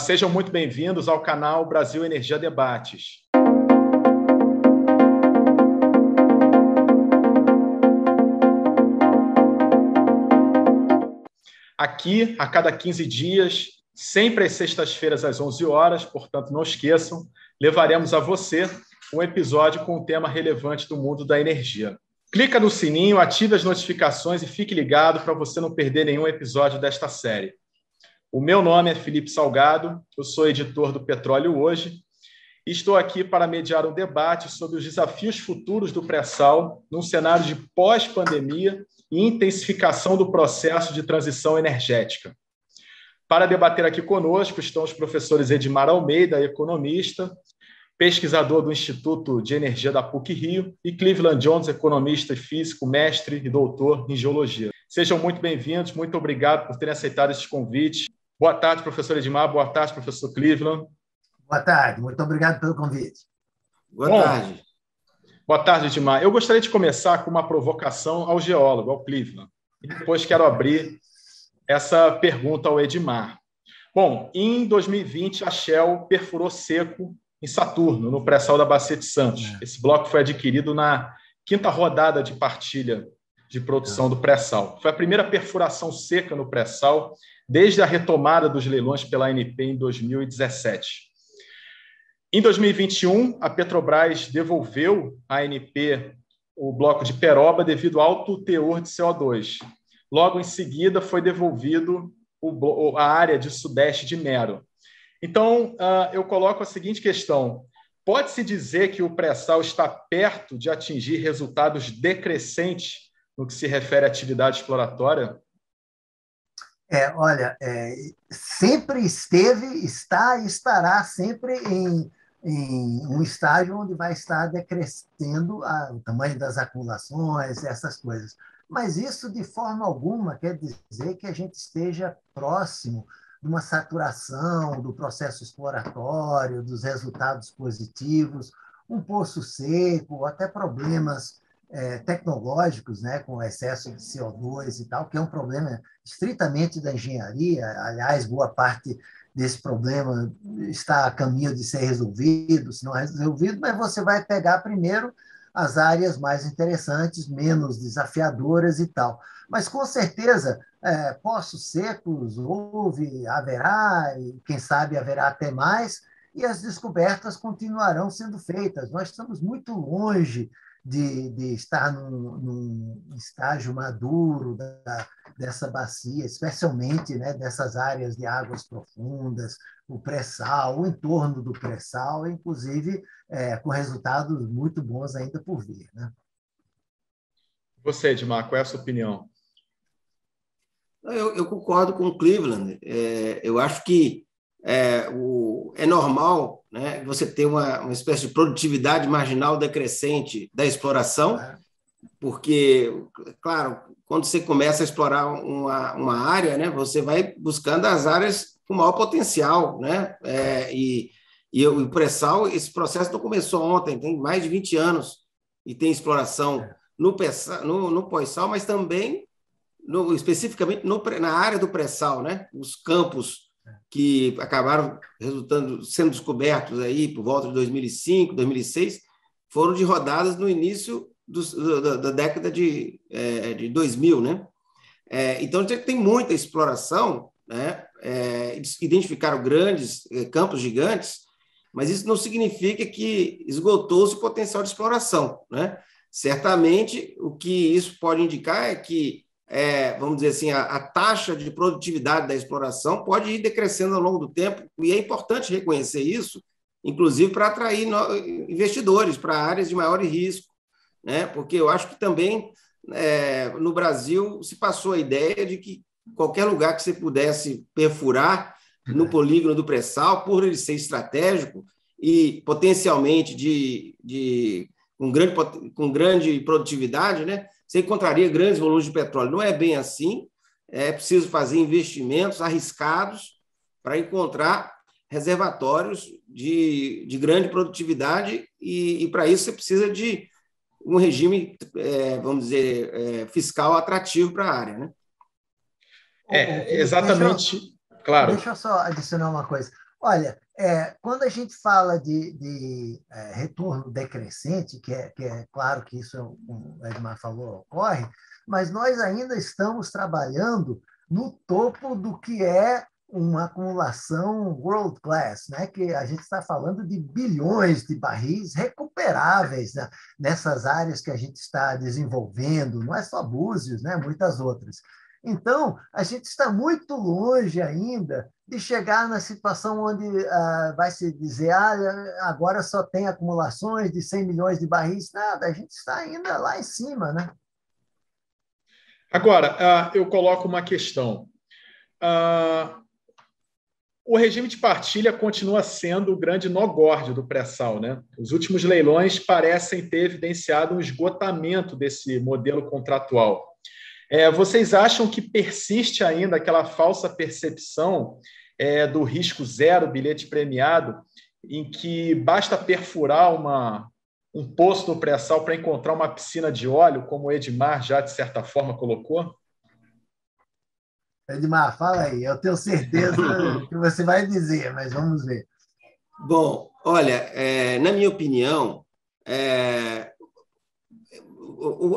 Sejam muito bem-vindos ao canal Brasil Energia Debates. Aqui, a cada 15 dias, sempre às sextas-feiras às 11 horas, portanto, não esqueçam, levaremos a você um episódio com um tema relevante do mundo da energia. Clica no sininho, ative as notificações e fique ligado para você não perder nenhum episódio desta série. O meu nome é Felipe Salgado, eu sou editor do Petróleo Hoje e estou aqui para mediar um debate sobre os desafios futuros do pré-sal num cenário de pós-pandemia e intensificação do processo de transição energética. Para debater aqui conosco estão os professores Edmar Almeida, economista, pesquisador do Instituto de Energia da PUC-Rio, e Cleveland Jones, economista e físico, mestre e doutor em geologia. Sejam muito bem-vindos, muito obrigado por terem aceitado esse convite. Boa tarde, professor Edmar. Boa tarde, professor Cleveland. Boa tarde. Muito obrigado pelo convite. Boa tarde. Boa tarde, Edmar. Eu gostaria de começar com uma provocação ao geólogo, ao Cleveland. E depois quero abrir essa pergunta ao Edmar. Bom, em 2020, a Shell perfurou seco em Saturno, no pré-sal da Bacia de Santos. Esse bloco foi adquirido na 5ª rodada de partilha de produção do pré-sal. Foi a primeira perfuração seca no pré-sal desde a retomada dos leilões pela ANP em 2017. Em 2021, a Petrobras devolveu à ANP o bloco de Peroba devido ao alto teor de CO2. Logo em seguida, foi devolvido a área de Sudeste de Mero. Então, eu coloco a seguinte questão. Pode-se dizer que o pré-sal está perto de atingir resultados decrescentes no que se refere à atividade exploratória? Sempre esteve, está e estará sempre em um estágio onde vai estar decrescendo o tamanho das acumulações, essas coisas. Mas isso, de forma alguma, quer dizer que a gente esteja próximo de uma saturação do processo exploratório, dos resultados positivos, um poço seco, até problemas tecnológicos, né, com excesso de CO2 e tal, que é um problema estritamente da engenharia. Aliás, boa parte desse problema está a caminho de ser resolvido, se não resolvido, mas você vai pegar primeiro as áreas mais interessantes, menos desafiadoras e tal. Mas, com certeza, poços secos haverá, e quem sabe haverá até mais, e as descobertas continuarão sendo feitas. Nós estamos muito longe de estar num estágio maduro dessa bacia, especialmente, né, dessas áreas de águas profundas, o pré-sal, o entorno do pré-sal, inclusive com resultados muito bons ainda por vir, né? Você, Edmar, qual é a sua opinião? Eu concordo com o Cleveland. Eu acho que é normal, né, você ter uma espécie de produtividade marginal decrescente da exploração, porque, claro, quando você começa a explorar uma área, né, você vai buscando as áreas com maior potencial, né, e o pré-sal, esse processo não começou ontem, tem mais de 20 anos, e tem exploração no pós-sal, mas também, especificamente, na área do pré-sal, né, os campos que acabaram sendo descobertos aí por volta de 2005, 2006, foram de rodadas no início da década de 2000, né? Então, tem muita exploração, né? Identificaram grandes campos gigantes, mas isso não significa que esgotou-se o potencial de exploração, né? Certamente, o que isso pode indicar é que vamos dizer assim, a taxa de produtividade da exploração pode ir decrescendo ao longo do tempo, e é importante reconhecer isso, inclusive para atrair investidores para áreas de maior risco, né? Porque eu acho que também no Brasil se passou a ideia de que qualquer lugar que você pudesse perfurar no polígono do pré-sal, por ele ser estratégico e potencialmente com grande produtividade, né, você encontraria grandes volumes de petróleo. Não é bem assim, é preciso fazer investimentos arriscados para encontrar reservatórios de grande produtividade, e para isso você precisa de um regime, vamos dizer, fiscal atrativo para a área, né? Exatamente, claro. Deixa eu só adicionar uma coisa. Olha, quando a gente fala de retorno decrescente, que é claro que isso, como o Edmar falou, ocorre, mas nós ainda estamos trabalhando no topo do que é uma acumulação world class, né? Que a gente está falando de bilhões de barris recuperáveis, né? Nessas áreas que a gente está desenvolvendo, não é só Búzios, né? Muitas outras. Então, a gente está muito longe ainda de chegar na situação onde vai se dizer agora só tem acumulações de 100 milhões de barris. Nada, a gente está ainda lá em cima, né? Agora, eu coloco uma questão. O regime de partilha continua sendo o grande nó górdio do pré-sal, né? Os últimos leilões parecem ter evidenciado um esgotamento desse modelo contratual. Vocês acham que persiste ainda aquela falsa percepção do risco zero, bilhete premiado, em que basta perfurar um poço no pré-sal para encontrar uma piscina de óleo, como o Edmar já, de certa forma, colocou? Edmar, fala aí. Eu tenho certeza que você vai dizer, mas vamos ver. Bom, olha, na minha opinião,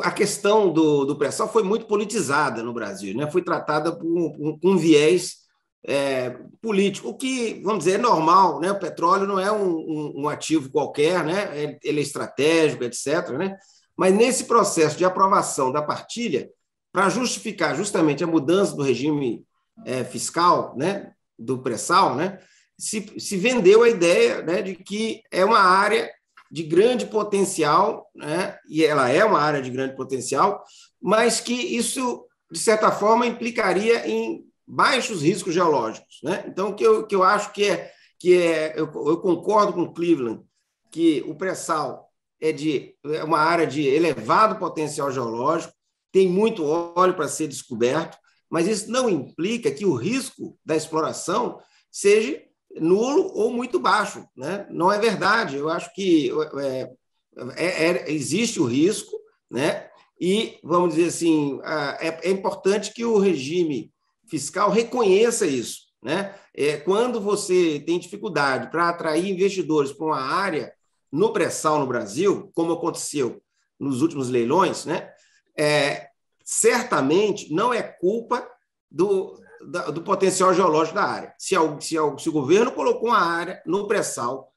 a questão do pré-sal foi muito politizada no Brasil, né? Foi tratada com um viés político, o que, vamos dizer, é normal, né? O petróleo não é um ativo qualquer, né? Ele é estratégico, etc., né? Mas nesse processo de aprovação da partilha, para justificar justamente a mudança do regime fiscal, né? Do pré-sal, né? Se vendeu a ideia, né? De que é uma área de grande potencial, né? E ela é uma área de grande potencial, mas que isso, de certa forma, implicaria em baixos riscos geológicos, né? Então, o que eu acho eu concordo com o Cleveland, que o pré-sal é uma área de elevado potencial geológico, tem muito óleo para ser descoberto, mas isso não implica que o risco da exploração seja nulo ou muito baixo, né? Não é verdade. Eu acho que existe o risco, né? E, vamos dizer assim, é importante que o regime fiscal reconheça isso, né? Quando você tem dificuldade para atrair investidores para uma área no pré-sal no Brasil, como aconteceu nos últimos leilões, né? Certamente não é culpa do potencial geológico da área. Se o governo colocou uma área no pré-sal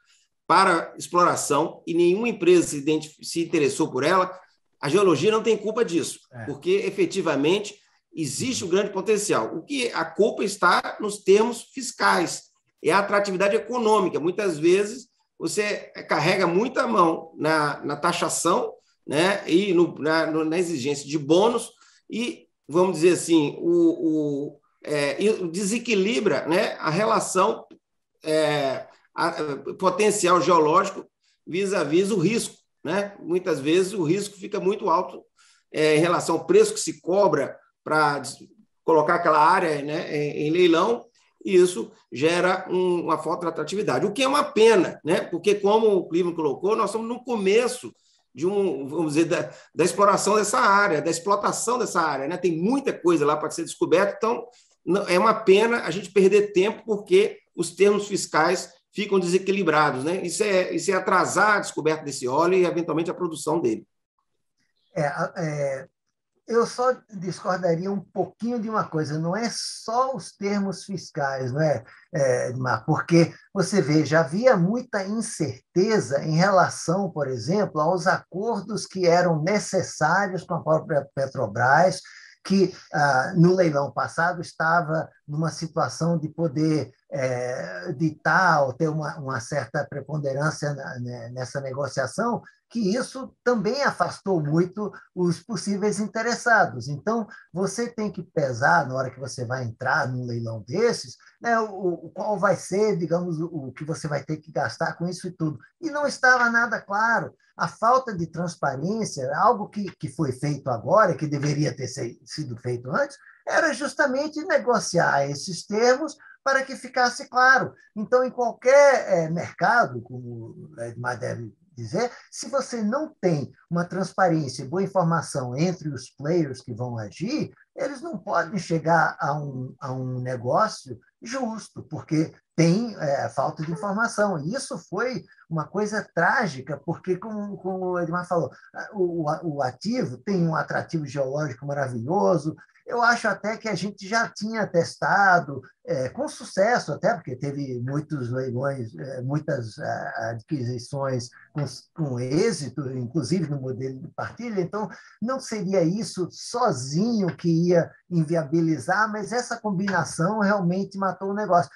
para exploração e nenhuma empresa se interessou por ela, a geologia não tem culpa disso, porque efetivamente existe um grande potencial. O que a culpa está nos termos fiscais, é a atratividade econômica. Muitas vezes você carrega muita mão na taxação, né, e na exigência de bônus e, vamos dizer assim, desequilibra, né, a relação potencial geológico vis-à-vis o risco, né? Muitas vezes o risco fica muito alto em relação ao preço que se cobra para colocar aquela área, né, em leilão, e isso gera uma falta de atratividade, o que é uma pena, né? Porque, como o Cleveland colocou, nós estamos no começo vamos dizer, da exploração dessa área, da explotação dessa área, né? Tem muita coisa lá para ser descoberta, então é uma pena a gente perder tempo porque os termos fiscais ficam desequilibrados, né? Isso é atrasar a descoberta desse óleo e, eventualmente, a produção dele. Eu só discordaria um pouquinho de uma coisa, não é só os termos fiscais, não é, Edmar? Porque você vê, já havia muita incerteza em relação, por exemplo, aos acordos que eram necessários com a própria Petrobras, que no leilão passado estava numa situação de poder ditar ou ter uma certa preponderância nessa negociação, que isso também afastou muito os possíveis interessados. Então, você tem que pesar, na hora que você vai entrar num leilão desses, né, qual vai ser, digamos, o que você vai ter que gastar com isso e tudo. E não estava nada claro. A falta de transparência, algo que foi feito agora, que deveria ter sido feito antes, era justamente negociar esses termos para que ficasse claro. Então, em qualquer mercado, como o Edmar deve dizer, se você não tem uma transparência e boa informação entre os players que vão agir, eles não podem chegar a um negócio justo, porque tem falta de informação. E isso foi uma coisa trágica, porque, como o Edmar falou, o ativo tem um atrativo geológico maravilhoso. Eu acho até que a gente já tinha testado, com sucesso até, porque teve muitos leilões, muitas adquisições com êxito, inclusive no modelo de partilha, então não seria isso sozinho que ia inviabilizar, mas essa combinação realmente matou o negócio.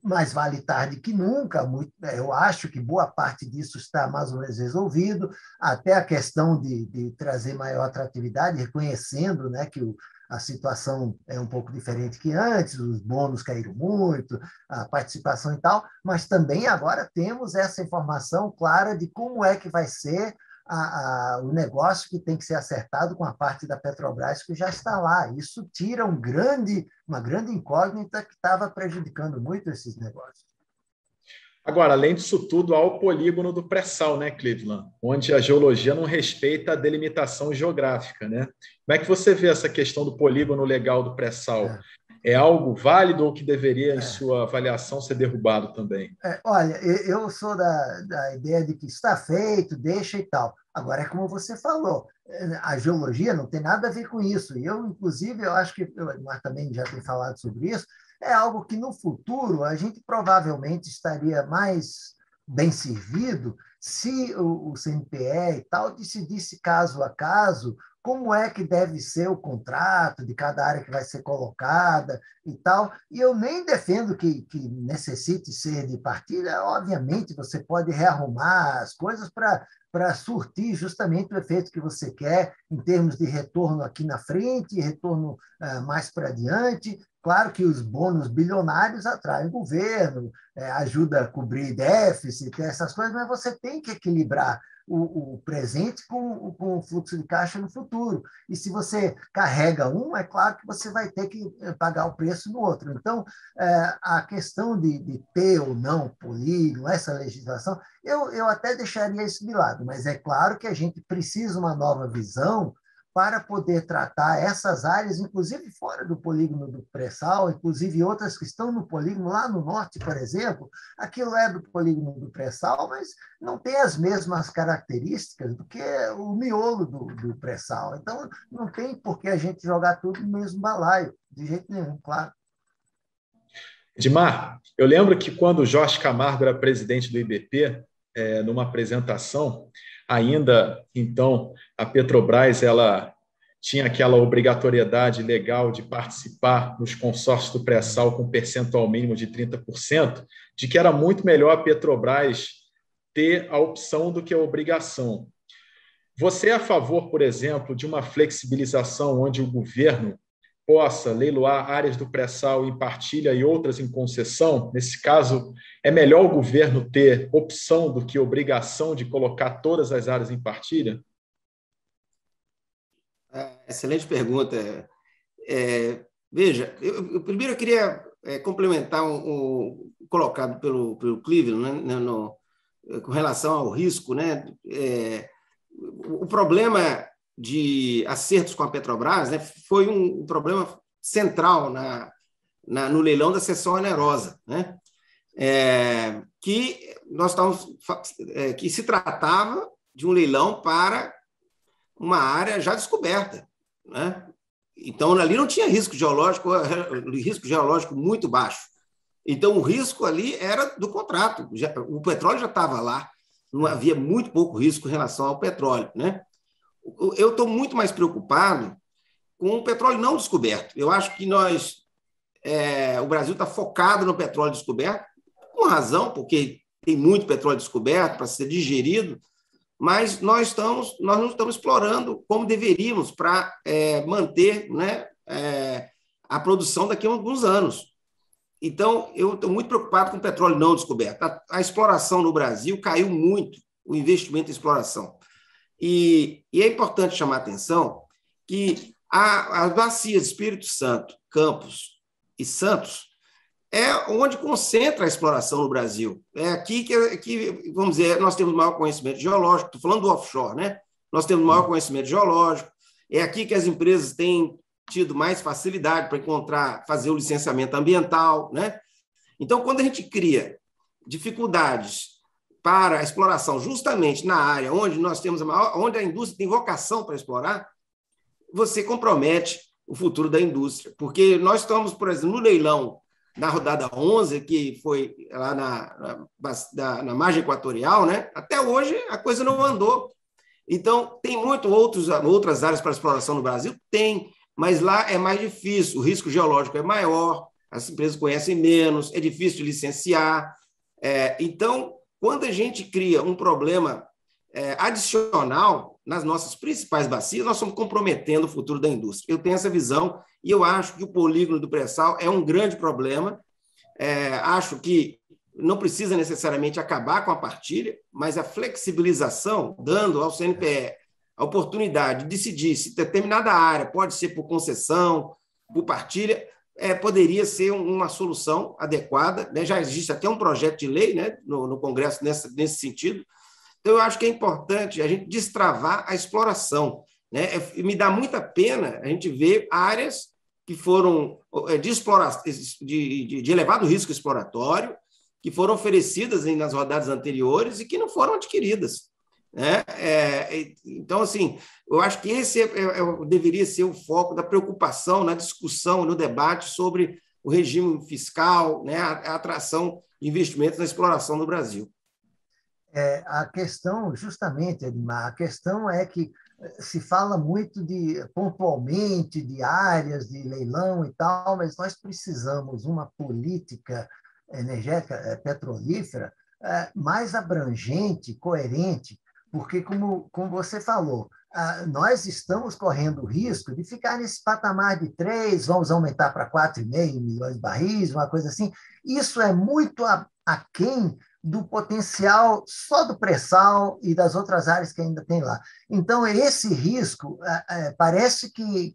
Mas vale tarde que nunca. Eu acho que boa parte disso está mais ou menos resolvido, até a questão de trazer maior atratividade, reconhecendo, né, que a situação é um pouco diferente que antes, os bônus caíram muito, a participação e tal, mas também agora temos essa informação clara de como é que vai ser o negócio que tem que ser acertado com a parte da Petrobras que já está lá. Isso tira uma grande incógnita que estava prejudicando muito esses negócios. Agora, além disso tudo, há o polígono do pré-sal, né, Cleveland? Onde a geologia não respeita a delimitação geográfica, né? Como é que você vê essa questão do polígono legal do pré-sal? É algo válido ou que deveria, em sua avaliação, ser derrubado também? Olha, eu sou da ideia de que está feito, deixa e tal. Agora, é como você falou, a geologia não tem nada a ver com isso. E inclusive, eu acho que o Edmar também já tem falado sobre isso, é algo que no futuro a gente provavelmente estaria mais bem servido se o CNPE e tal decidisse caso a caso como é que deve ser o contrato de cada área que vai ser colocada e tal. E eu nem defendo que necessite ser de partilha. Obviamente, você pode rearrumar as coisas para surtir justamente o efeito que você quer em termos de retorno aqui na frente, retorno mais para adiante. Claro que os bônus bilionários atraem o governo, ajuda a cobrir déficit, essas coisas, mas você tem que equilibrar o presente com o fluxo de caixa no futuro. E se você carrega um, é claro que você vai ter que pagar o preço no outro. Então, a questão de ter ou não polígono, essa legislação, eu até deixaria isso de lado, mas é claro que a gente precisa de uma nova visão para poder tratar essas áreas, inclusive fora do polígono do pré-sal, inclusive outras que estão no polígono lá no norte, por exemplo, aquilo é do polígono do pré-sal, mas não tem as mesmas características do que o miolo do pré-sal. Então, não tem por que a gente jogar tudo no mesmo balaio, de jeito nenhum, claro. Edmar, eu lembro que quando o Jorge Camargo era presidente do IBP, numa apresentação, ainda, então, a Petrobras ela tinha aquela obrigatoriedade legal de participar nos consórcios do pré-sal com percentual mínimo de 30%, de que era muito melhor a Petrobras ter a opção do que a obrigação. Você é a favor, por exemplo, de uma flexibilização onde o governo possa leiloar áreas do pré-sal em partilha e outras em concessão? Nesse caso, é melhor o governo ter opção do que obrigação de colocar todas as áreas em partilha? Excelente pergunta. Veja, primeiro eu queria complementar o colocado pelo Cleveland, né, com relação ao risco, né? O problema de acertos com a Petrobras, né, foi um problema central no leilão da cessão onerosa, né? Que nós estávamos, que se tratava de um leilão para uma área já descoberta, né? Então, ali não tinha risco geológico muito baixo. Então, o risco ali era do contrato. O petróleo já estava lá, não havia muito pouco risco em relação ao petróleo, né? Eu estou muito mais preocupado com o petróleo não descoberto. Eu acho que o Brasil está focado no petróleo descoberto, com razão, porque tem muito petróleo descoberto para ser digerido, mas nós não estamos explorando como deveríamos para manter, né, a produção daqui a alguns anos. Então, eu estou muito preocupado com o petróleo não descoberto. A exploração no Brasil caiu muito, o investimento em exploração. E é importante chamar a atenção que as bacias Espírito Santo, Campos e Santos é onde concentra a exploração no Brasil. É aqui que, vamos dizer, nós temos maior conhecimento geológico. Estou falando do offshore, né? Nós temos maior conhecimento geológico. É aqui que as empresas têm tido mais facilidade para fazer o licenciamento ambiental, né? Então, quando a gente cria dificuldades para a exploração justamente na área onde nós temos onde a indústria tem vocação para explorar, você compromete o futuro da indústria. Porque nós estamos, por exemplo, no leilão na rodada 11, que foi lá na margem equatorial, né? Até hoje a coisa não andou. Então, tem outras áreas para exploração no Brasil? Tem, mas lá é mais difícil, o risco geológico é maior, as empresas conhecem menos, é difícil de licenciar. Então, quando a gente cria um problema adicional nas nossas principais bacias, nós estamos comprometendo o futuro da indústria. Eu tenho essa visão e eu acho que o polígono do pré-sal é um grande problema. Acho que não precisa necessariamente acabar com a partilha, mas a flexibilização, dando ao CNPE a oportunidade de decidir se determinada área pode ser por concessão, por partilha, poderia ser uma solução adequada, né? Já existe até um projeto de lei, né, no Congresso nesse sentido. Então, eu acho que é importante a gente destravar a exploração, né? Me dá muita pena a gente ver áreas que foram de elevado risco exploratório, que foram oferecidas nas rodadas anteriores e que não foram adquiridas, né? Então, assim, eu acho que esse deveria ser o foco da preocupação na discussão, no debate sobre o regime fiscal, né, a atração de investimentos na exploração no Brasil. A questão, justamente, Edmar, a questão é que se fala muito pontualmente de áreas de leilão e tal, mas nós precisamos uma política energética petrolífera mais abrangente, coerente, porque, como você falou, nós estamos correndo o risco de ficar nesse patamar de 3, vamos aumentar para 4,5 milhões de barris, uma coisa assim. Isso é muito aquém do potencial só do pré-sal e das outras áreas que ainda tem lá. Então, esse risco, parece que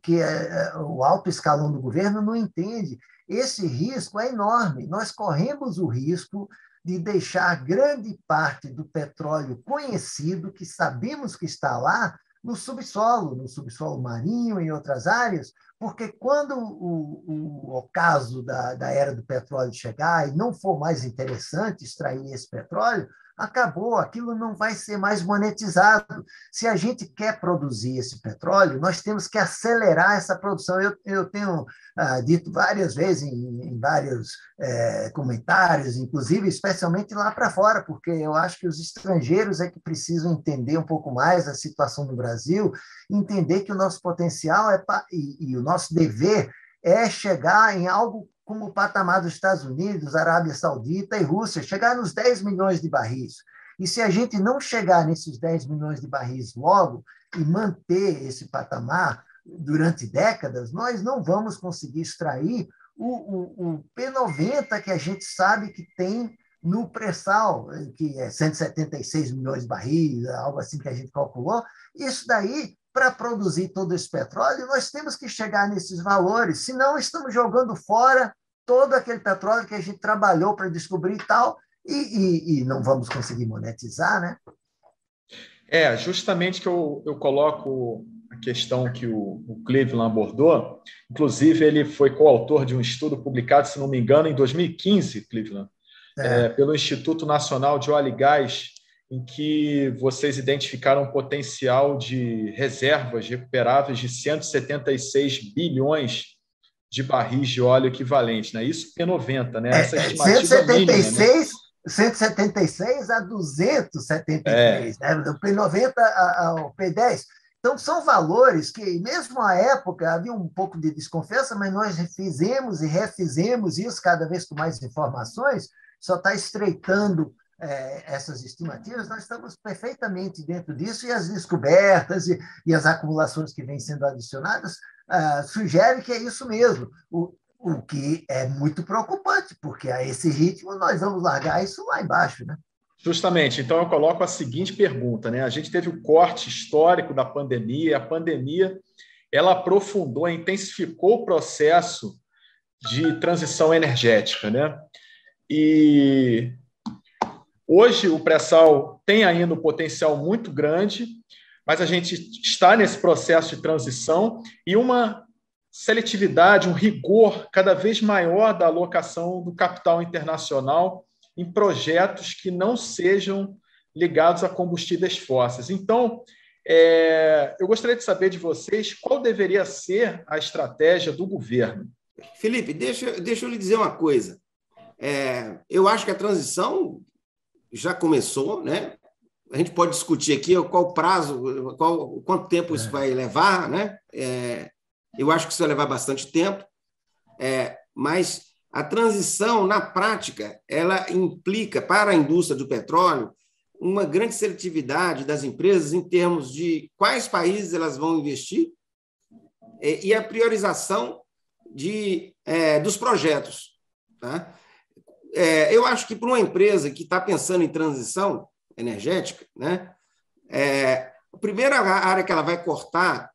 o alto escalão do governo não entende. Esse risco é enorme. Nós corremos o risco de deixar grande parte do petróleo conhecido, que sabemos que está lá, no subsolo marinho e outras áreas, porque quando o ocaso da era do petróleo chegar e não for mais interessante extrair esse petróleo, acabou, aquilo não vai ser mais monetizado. Se a gente quer produzir esse petróleo, nós temos que acelerar essa produção. Eu tenho dito várias vezes em vários comentários, inclusive, especialmente lá para fora, porque eu acho que os estrangeiros é que precisam entender um pouco mais a situação do Brasil, entender que o nosso potencial e o nosso dever é chegar em algo como o patamar dos Estados Unidos, Arábia Saudita e Rússia, chegar nos 10 milhões de barris. E se a gente não chegar nesses 10 milhões de barris logo e manter esse patamar durante décadas, nós não vamos conseguir extrair o P90 que a gente sabe que tem no pré-sal, que é 176 milhões de barris, algo assim que a gente calculou. Isso daí, para produzir todo esse petróleo, nós temos que chegar nesses valores, senão estamos jogando fora todo aquele petróleo que a gente trabalhou para descobrir e tal, e não vamos conseguir monetizar, né? Justamente que eu coloco a questão que o Cleveland abordou. Inclusive, ele foi coautor de um estudo publicado, se não me engano, em 2015, Cleveland, pelo Instituto Nacional de Óleo e Gás, em que vocês identificaram um potencial de reservas recuperáveis de 176 bilhões de barris de óleo equivalente, né? Isso P90, né? Essa estimativa 176, mínima, né? 176 a 273, né? Do P90 ao P10. Então, são valores que, mesmo à época, havia um pouco de desconfiança, mas nós fizemos e refizemos isso cada vez com mais informações, só está estreitando essas estimativas. Nós estamos perfeitamente dentro disso, e as descobertas e as acumulações que vêm sendo adicionadas sugerem que é isso mesmo, o que é muito preocupante, porque a esse ritmo nós vamos largar isso lá embaixo, né? Justamente. Então, eu coloco a seguinte pergunta, né? A gente teve o corte histórico da pandemia, e a pandemia ela aprofundou, intensificou o processo de transição energética, né? E hoje o pré-sal tem ainda um potencial muito grande, mas a gente está nesse processo de transição, e uma seletividade, um rigor cada vez maior da alocação do capital internacional em projetos que não sejam ligados a combustíveis fósseis. Então, eu gostaria de saber de vocês qual deveria ser a estratégia do governo. Felipe, deixa eu lhe dizer uma coisa. Eu acho que a transição já começou, né? A gente pode discutir aqui qual o prazo, quanto tempo isso vai levar, né? Eu acho que isso vai levar bastante tempo, mas a transição, na prática, ela implica, para a indústria do petróleo, uma grande seletividade das empresas em termos de quais países elas vão investir e a priorização dos projetos. Tá? Eu acho que para uma empresa que está pensando em transição energética, né, a primeira área que ela vai cortar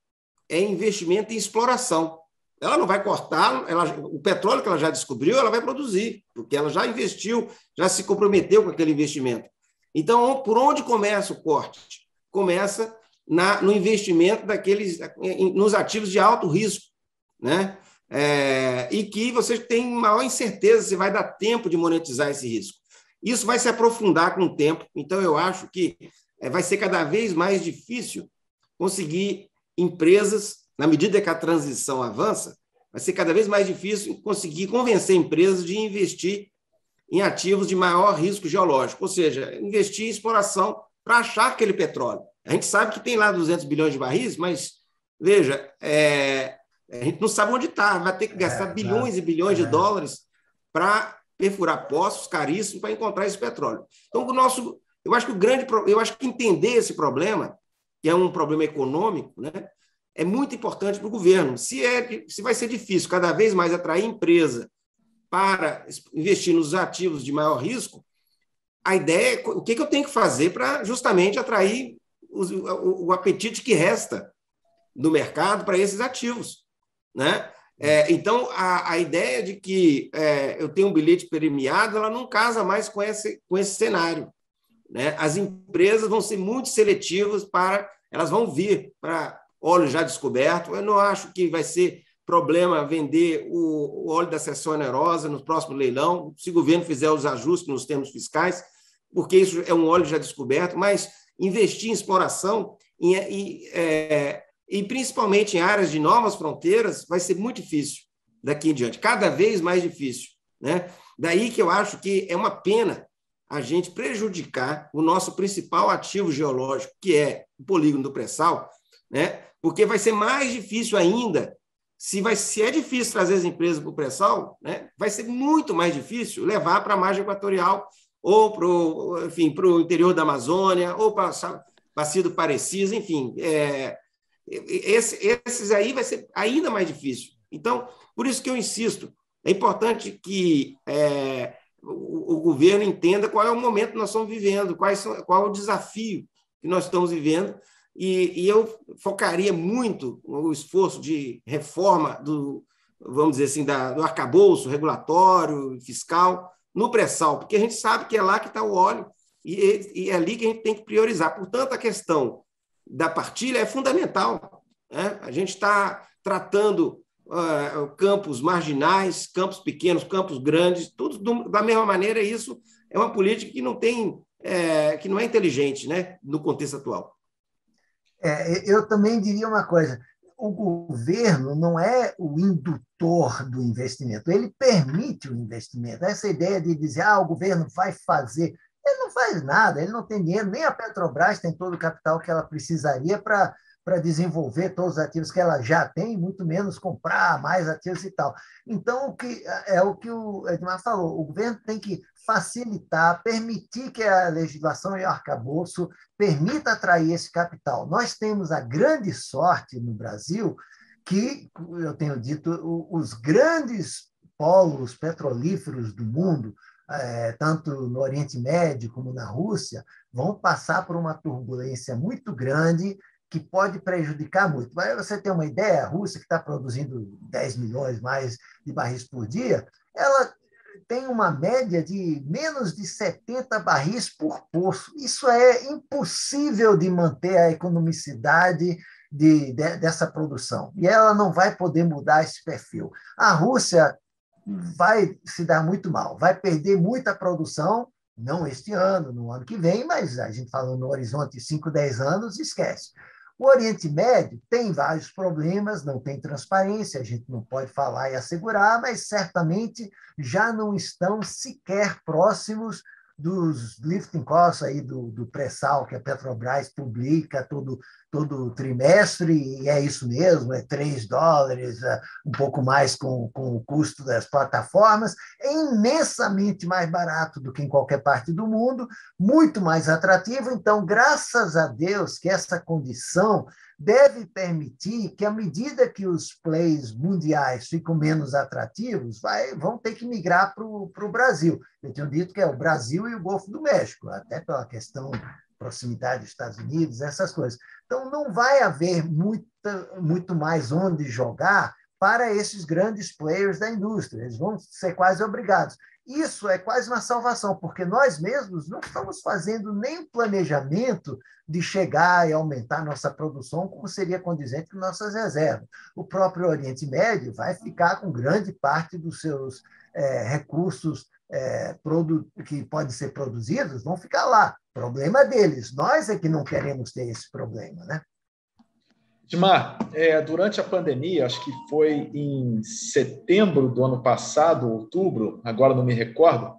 é investimento em exploração. Ela não vai cortar o petróleo que ela já descobriu, ela vai produzir, porque ela já investiu, já se comprometeu com aquele investimento. Então, por onde começa o corte? Começa no investimento nos ativos de alto risco, né? E que você tem maior incerteza se vai dar tempo de monetizar esse risco. Isso vai se aprofundar com o tempo, então eu acho que vai ser cada vez mais difícil conseguir empresas, na medida que a transição avança, vai ser cada vez mais difícil conseguir convencer empresas de investir em ativos de maior risco geológico, ou seja, investir em exploração para achar aquele petróleo. A gente sabe que tem lá 200 bilhões de barris, mas, veja, a gente não sabe onde está, vai ter que gastar bilhões e bilhões de dólares para perfurar poços caríssimos para encontrar esse petróleo. Então, eu acho que entender esse problema, que é um problema econômico, né, é muito importante para o governo. Se vai ser difícil cada vez mais atrair empresa para investir nos ativos de maior risco, a ideia é o que eu tenho que fazer para justamente atrair o apetite que resta do mercado para esses ativos, né? Então, a ideia de que eu tenho um bilhete premiado, ela não casa mais com esse cenário, né? As empresas vão ser muito seletivas elas vão vir para óleo já descoberto. Eu não acho que vai ser problema vender o óleo da seção onerosa no próximo leilão, se o governo fizer os ajustes nos termos fiscais, porque isso é um óleo já descoberto, mas investir em exploração e principalmente em áreas de novas fronteiras vai ser muito difícil daqui em diante, cada vez mais difícil, né? Daí que eu acho que é uma pena a gente prejudicar o nosso principal ativo geológico, que é o polígono do pré-sal, né? Porque vai ser mais difícil ainda. Se é difícil trazer as empresas para o pré-sal, né, vai ser muito mais difícil levar para a margem equatorial ou para o interior da Amazônia ou para a Bacia do Parecis, enfim. Esses aí vai ser ainda mais difícil. Então, por isso que eu insisto, é importante que o governo entenda qual é o momento que nós estamos vivendo, qual é o desafio que nós estamos vivendo. E eu focaria muito o esforço de reforma vamos dizer assim, do arcabouço regulatório, fiscal, no pré-sal, porque a gente sabe que é lá que está o óleo e é ali que a gente tem que priorizar. Portanto, a questão da partilha é fundamental, né? A gente está tratando campos marginais, campos pequenos, campos grandes, tudo da mesma maneira. Isso é uma política que não é inteligente, né, no contexto atual. Eu também diria uma coisa: o governo não é o indutor do investimento, ele permite o investimento. Essa ideia de dizer o governo vai fazer, ele não faz nada, ele não tem dinheiro, nem a Petrobras tem todo o capital que ela precisaria para desenvolver todos os ativos que ela já tem, muito menos comprar mais ativos e tal. Então, o que o Edmar falou, o governo tem que facilitar, permitir que a legislação e o arcabouço permita atrair esse capital. Nós temos a grande sorte no Brasil que, eu tenho dito, os grandes polos petrolíferos do mundo, tanto no Oriente Médio como na Rússia, vão passar por uma turbulência muito grande que pode prejudicar muito. Para você ter uma ideia, a Rússia, que está produzindo 10 milhões mais de barris por dia, ela tem uma média de menos de 70 barris por poço. Isso é impossível de manter a economicidade dessa produção. E ela não vai poder mudar esse perfil. A Rússia vai se dar muito mal, vai perder muita produção, não este ano, no ano que vem, mas a gente falando no horizonte de 5, 10 anos, esquece. O Oriente Médio tem vários problemas, não tem transparência, a gente não pode falar e assegurar, mas certamente já não estão sequer próximos dos lifting costs aí do pré-sal que a Petrobras publica todo trimestre, e é isso mesmo, é $3, um pouco mais com o custo das plataformas, é imensamente mais barato do que em qualquer parte do mundo, muito mais atrativo. Então, graças a Deus que essa condição deve permitir que, à medida que os plays mundiais ficam menos atrativos, vão ter que migrar para o Brasil. Eu tenho dito que é o Brasil e o Golfo do México, até pela questão proximidade dos Estados Unidos, essas coisas. Então, não vai haver muito mais onde jogar para esses grandes players da indústria. Eles vão ser quase obrigados. Isso é quase uma salvação, porque nós mesmos não estamos fazendo nem o planejamento de chegar e aumentar nossa produção, como seria condizente com nossas reservas. O próprio Oriente Médio vai ficar com grande parte dos seus recursos que podem ser produzidos, vão ficar lá. Problema deles. Nós é que não queremos ter esse problema, né? Edmar, durante a pandemia, acho que foi em setembro do ano passado, outubro, agora não me recordo,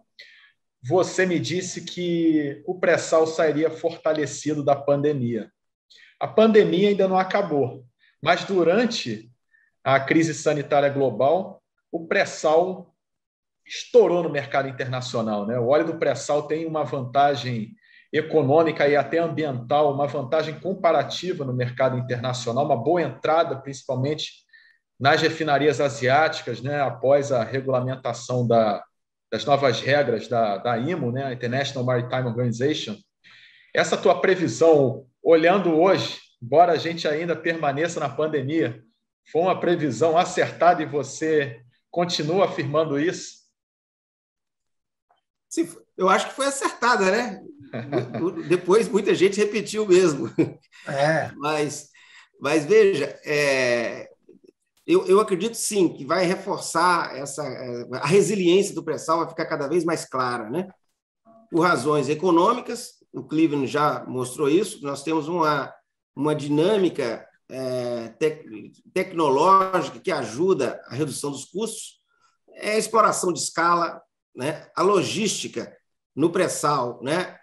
você me disse que o pré-sal sairia fortalecido da pandemia. A pandemia ainda não acabou, mas durante a crise sanitária global, o pré-sal estourou no mercado internacional, né? O óleo do pré-sal tem uma vantagem econômica e até ambiental, uma vantagem comparativa no mercado internacional, uma boa entrada, principalmente nas refinarias asiáticas, né, após a regulamentação das novas regras da IMO, né, a International Maritime Organization. Essa tua previsão, olhando hoje, embora a gente ainda permaneça na pandemia, foi uma previsão acertada e você continua afirmando isso? Sim, eu acho que foi acertada, né? Depois muita gente repetiu mesmo. Mas veja, eu acredito sim que vai reforçar a resiliência do pré-sal, vai ficar cada vez mais clara, né? Por razões econômicas, o Cleveland já mostrou isso, nós temos uma dinâmica tecnológica que ajuda a redução dos custos, a exploração de escala, né? A logística no pré-sal, né?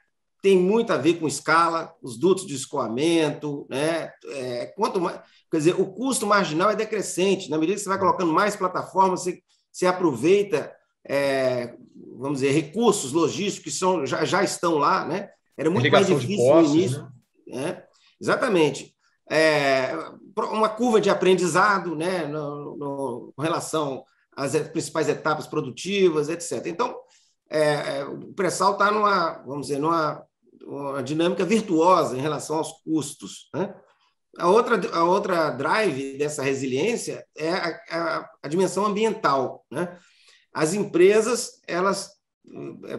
Tem muito a ver com escala, os dutos de escoamento, né? Quanto mais, quer dizer, o custo marginal é decrescente. Na medida que você vai colocando mais plataformas, você aproveita, vamos dizer, recursos logísticos que já estão lá, né? Era muito mais difícil no início. Né? Exatamente. Uma curva de aprendizado, né? Com relação às principais etapas produtivas, etc. Então, o pré-sal está vamos dizer, uma dinâmica virtuosa em relação aos custos, né? A outra drive dessa resiliência é a dimensão ambiental, né? As empresas,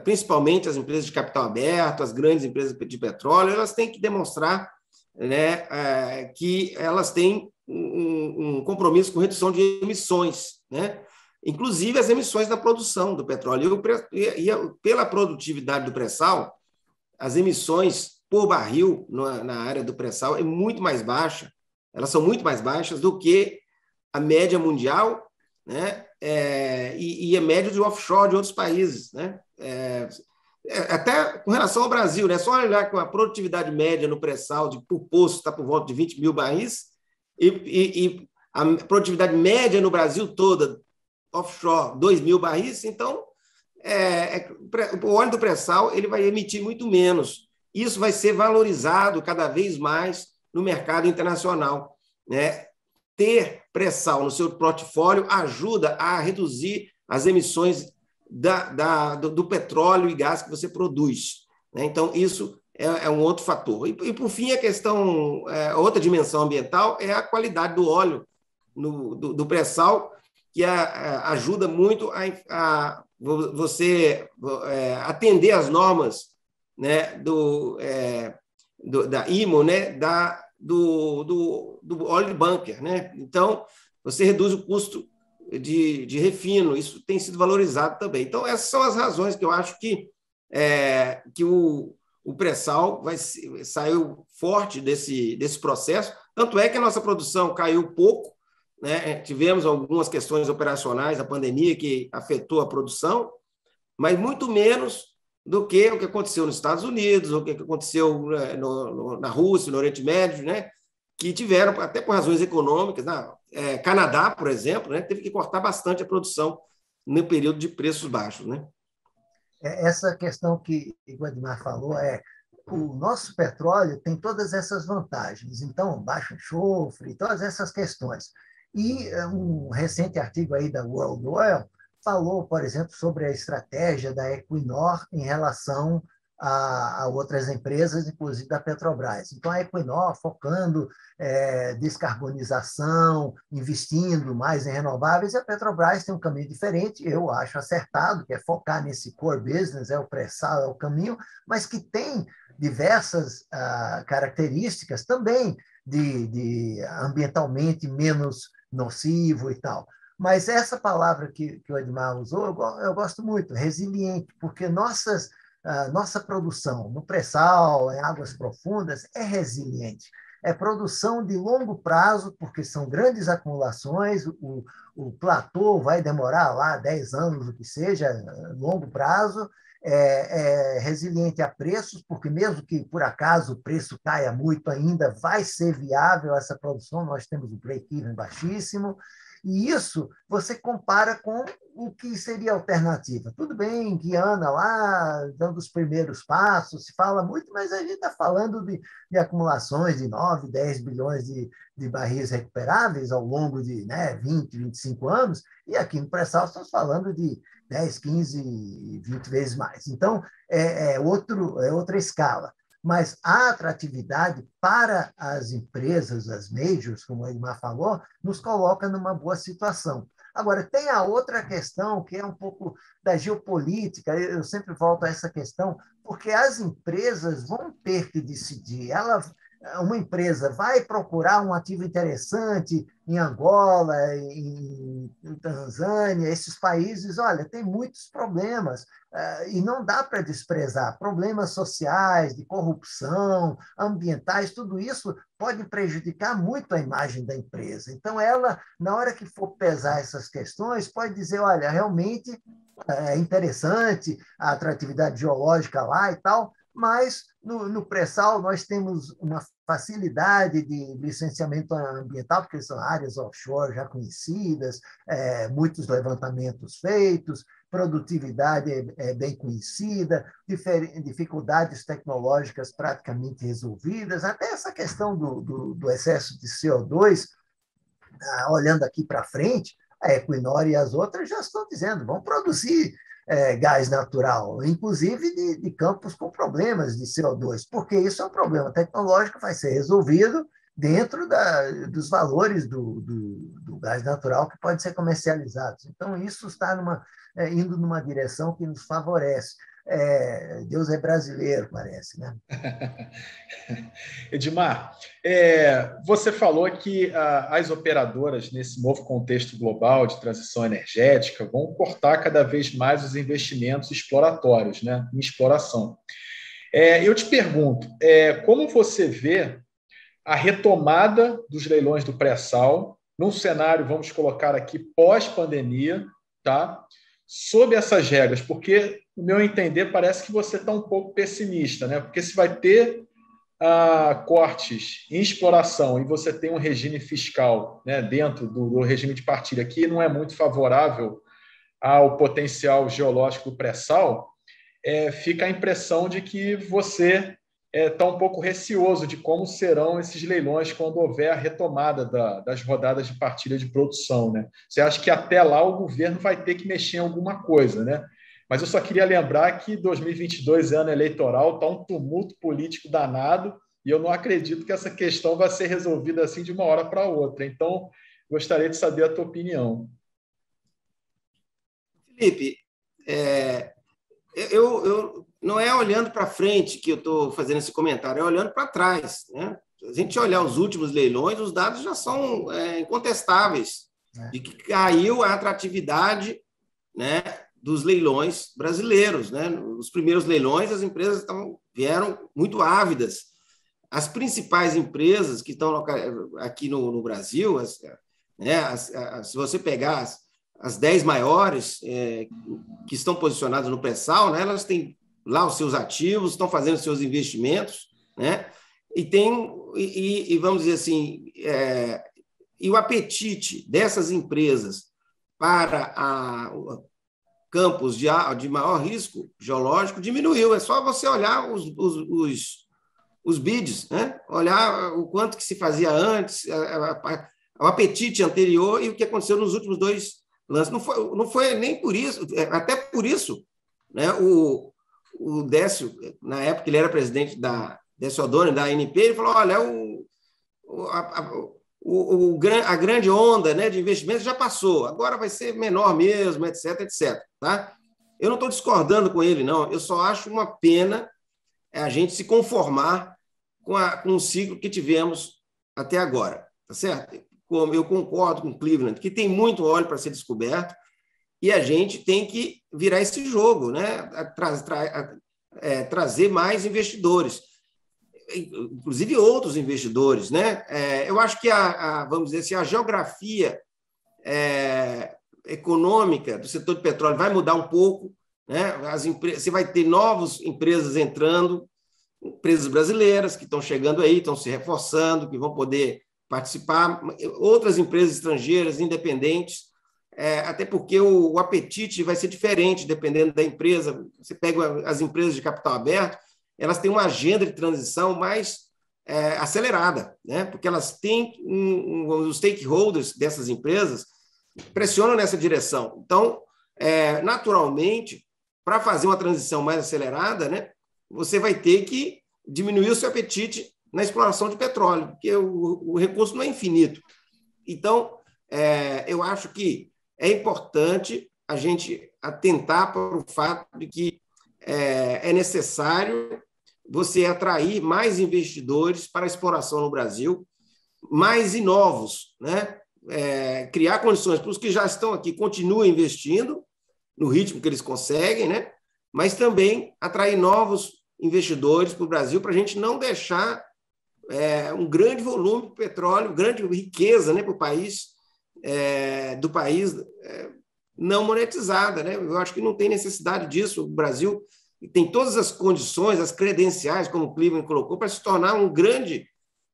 principalmente as empresas de capital aberto, as grandes empresas de petróleo, elas têm que demonstrar, né, que elas têm um compromisso com redução de emissões, né? Inclusive as emissões da produção do petróleo. E pela produtividade do pré-sal, as emissões por barril na área do pré-sal é muito mais baixa, elas são muito mais baixas do que a média mundial, né? E a média de offshore de outros países, né? Até com relação ao Brasil, né? Só olhar que a produtividade média no pré-sal por poço está por volta de 20 mil barris e a produtividade média no Brasil toda, offshore, 2 mil barris, então o óleo do pré-sal ele vai emitir muito menos. Isso vai ser valorizado cada vez mais no mercado internacional, né? Ter pré-sal no seu portfólio ajuda a reduzir as emissões do petróleo e gás que você produz, né? Então, isso é um outro fator. E por fim, a outra dimensão ambiental é a qualidade do óleo do pré-sal, que ajuda muito a você atender às normas, né, da IMO, né, do óleo de bunker, né? Então, você reduz o custo de refino, isso tem sido valorizado também. Então, essas são as razões que eu acho que o pré-sal saiu forte desse processo. Tanto é que a nossa produção caiu pouco, né? Tivemos algumas questões operacionais, a pandemia que afetou a produção, mas muito menos do que o que aconteceu nos Estados Unidos, ou o que aconteceu na Rússia, no Oriente Médio, né? Que tiveram, até por razões econômicas, Canadá, por exemplo, né? Teve que cortar bastante a produção no período de preços baixos, né? Essa questão que o Edmar falou o nosso petróleo tem todas essas vantagens, então, baixo enxofre, todas essas questões. E um recente artigo aí da World Oil falou, por exemplo, sobre a estratégia da Equinor em relação a outras empresas, inclusive da Petrobras. Então, a Equinor focando descarbonização, investindo mais em renováveis, e a Petrobras tem um caminho diferente, eu acho acertado, que é focar nesse core business, o pré-sal, é o caminho, mas que tem diversas características também de ambientalmente menos nocivo e tal. Mas essa palavra que o Edmar usou, eu gosto muito, resiliente, porque nossa produção no pré-sal, em águas profundas, é resiliente. É produção de longo prazo, porque são grandes acumulações, o platô vai demorar lá 10 anos, o que seja, longo prazo, é resiliente a preços, porque mesmo que, por acaso, o preço caia muito ainda, vai ser viável essa produção, nós temos um break-even baixíssimo, e isso você compara com o que seria a alternativa. Tudo bem, Guiana lá, dando os primeiros passos, se fala muito, mas a gente está falando de acumulações de 9, 10 bilhões de barris recuperáveis ao longo de 20, 25 anos, e aqui no pré-sal estamos falando de 10, 15, 20 vezes mais. Então, é outra escala. Mas a atratividade para as empresas, as majors, como o Edmar falou, nos coloca numa boa situação. Agora, tem a outra questão, que é um pouco da geopolítica, eu sempre volto a essa questão, porque as empresas vão ter que decidir. Uma empresa vai procurar um ativo interessante em Angola, em Tanzânia, esses países, olha, tem muitos problemas, e não dá para desprezar. Problemas sociais, de corrupção, ambientais, tudo isso pode prejudicar muito a imagem da empresa. Então, ela, na hora que for pesar essas questões, pode dizer, olha, realmente é interessante a atratividade geológica lá e tal, mas no pré-sal nós temos uma facilidade de licenciamento ambiental, porque são áreas offshore já conhecidas, muitos levantamentos feitos, produtividade é bem conhecida, dificuldades tecnológicas praticamente resolvidas, até essa questão do excesso de CO2, olhando aqui para frente, a Equinor e as outras já estão dizendo, vão produzir gás natural, inclusive de campos com problemas de CO2, porque isso é um problema tecnológico que vai ser resolvido dentro dos valores do gás natural que pode ser comercializado. Então, isso está indo numa direção que nos favorece. Deus é brasileiro, parece, né? Edmar, você falou que as operadoras, nesse novo contexto global de transição energética, vão cortar cada vez mais os investimentos exploratórios, né, em exploração. Eu te pergunto, como você vê a retomada dos leilões do pré-sal num cenário, vamos colocar aqui, pós-pandemia, tá? Sob essas regras, porque, no meu entender, parece que você está um pouco pessimista, né? Porque se vai ter cortes em exploração e você tem um regime fiscal, né, dentro do regime de partilha que não é muito favorável ao potencial geológico do pré-sal, fica a impressão de que você está um pouco receoso de como serão esses leilões quando houver a retomada das rodadas de partilha de produção, né? Você acha que até lá o governo vai ter que mexer em alguma coisa, né? Mas eu só queria lembrar que 2022 é ano eleitoral, está um tumulto político danado e eu não acredito que essa questão vai ser resolvida assim de uma hora para outra. Então, gostaria de saber a tua opinião. Felipe, eu não é olhando para frente que eu estou fazendo esse comentário, é olhando para trás, né? a gente olhar os últimos leilões, os dados já são incontestáveis, de que caiu a atratividade, né, dos leilões brasileiros, né? Nos primeiros leilões, as empresas vieram muito ávidas. As principais empresas que estão aqui no Brasil, se você pegar as 10 maiores que estão posicionadas no pré-sal, né, elas têm lá os seus ativos, estão fazendo seus investimentos, né, e vamos dizer assim, e o apetite dessas empresas para campos de maior risco geológico diminuiu. É só você olhar os bids, né? Olhar o quanto que se fazia antes, o apetite anterior e o que aconteceu nos últimos 2 lances. Não foi nem por isso, até por isso, né? O Décio, na época ele era presidente Décio Odoni, da ANP, ele falou, olha, a grande onda, né, de investimentos já passou, agora vai ser menor mesmo, etc, etc. Tá? Eu não estou discordando com ele, não. Eu só acho uma pena a gente se conformar com o ciclo que tivemos até agora. Tá certo? Eu concordo com o Cleveland, que tem muito óleo para ser descoberto e a gente tem que virar esse jogo, né? Trazer mais investidores, inclusive outros investidores, né? Eu acho que vamos dizer assim, a geografia econômica do setor de petróleo vai mudar um pouco, né? Você vai ter novas empresas entrando, empresas brasileiras que estão chegando aí, estão se reforçando, que vão poder participar, outras empresas estrangeiras independentes, até porque o apetite vai ser diferente dependendo da empresa. Você pega as empresas de capital aberto, elas têm uma agenda de transição mais acelerada, né? Porque elas têm os stakeholders dessas empresas pressionam nessa direção. Então, naturalmente, para fazer uma transição mais acelerada, né, você vai ter que diminuir o seu apetite na exploração de petróleo, porque o recurso não é infinito. Então, eu acho que é importante a gente atentar para o fato de que é necessário você atrair mais investidores para a exploração no Brasil, mais e novos, né? Criar condições para os que já estão aqui continuem investindo no ritmo que eles conseguem, né? Mas também atrair novos investidores para o Brasil, para a gente não deixar um grande volume de petróleo, grande riqueza, né, para o país, do país não monetizada, né? Eu acho que não tem necessidade disso. O Brasil tem todas as condições, as credenciais, como o Cleveland colocou, para se tornar um grande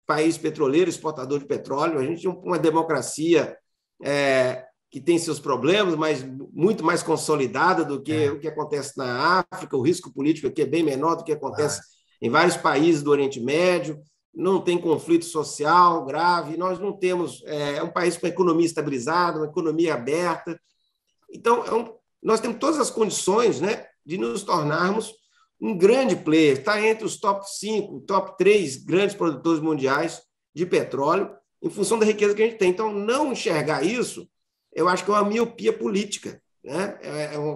país petroleiro, exportador de petróleo. A gente é uma democracia que tem seus problemas, mas muito mais consolidada do que o que acontece na África. O risco político aqui é bem menor do que acontece em vários países do Oriente Médio. Não tem conflito social grave. Nós não temos... um país com a economia estabilizada, uma economia aberta. Então, nós temos todas as condições, né, de nos tornarmos um grande player, está entre os top 5, top 3 grandes produtores mundiais de petróleo, em função da riqueza que a gente tem. Então, não enxergar isso, eu acho que é uma miopia política, né?